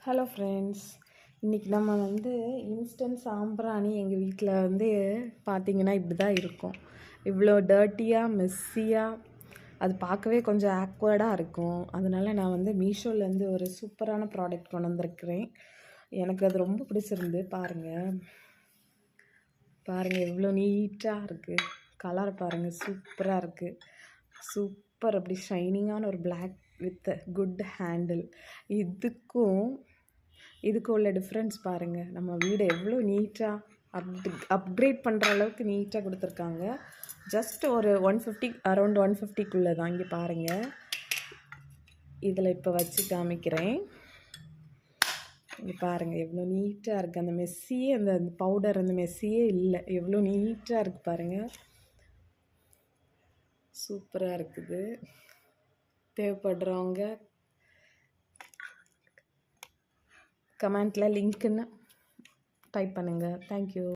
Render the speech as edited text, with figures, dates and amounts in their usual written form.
Hello friends, இன்றைக்கி நம்ம instant சாம்பிராணி எங்கள் வீட்டில் பார்த்திங்கன்னா இப்படி தான் இருக்கும். இவ்வளோ டர்ட்டியாக மெஸ்ஸியாக அது பார்க்கவே கொஞ்சம் ஆக்வர்டாக இருக்கும். அதனால் நான் மீஷோலேருந்து ஒரு சூப்பரான ப்ராடக்ட் கொண்டு வந்திருக்கிறேன். எனக்கு அது ரொம்ப பிடிச்சிருந்து. பாருங்கள் எவ்வளோ நீட்டாக இருக்குது. கலர் பாருங்கள், சூப்பராக இருக்குது. சூப்பர், அப்படி ஷைனிங்கான ஒரு பிளாக் வித் குட் ஹேண்டில். இதுக்கும் உள்ள டிஃப்ரென்ஸ் பாருங்கள். நம்ம வீடு எவ்வளோ நீட்டாக அப்கிரேட் பண்ணுற அளவுக்கு நீட்டாக கொடுத்துருக்காங்க. ஜஸ்ட் ஒரு 150, அரௌண்ட் 150க்குள்ளே தான். இங்கே பாருங்கள், இதில் இப்போ வச்சு காமிக்கிறேன். இங்கே பாருங்கள் எவ்வளோ நீட்டாக இருக்குது. அந்த மெஸ்ஸியே அந்த பவுடர் அந்த மெஸ்ஸியே இல்லை. எவ்வளோ நீட்டாக இருக்குது பாருங்கள். சூப்பராக இருக்குது. தேவைப்படுறவங்க கமெண்ட்டில் லிங்க்குன்னு டைப் பண்ணுங்கள். தேங்க்யூ.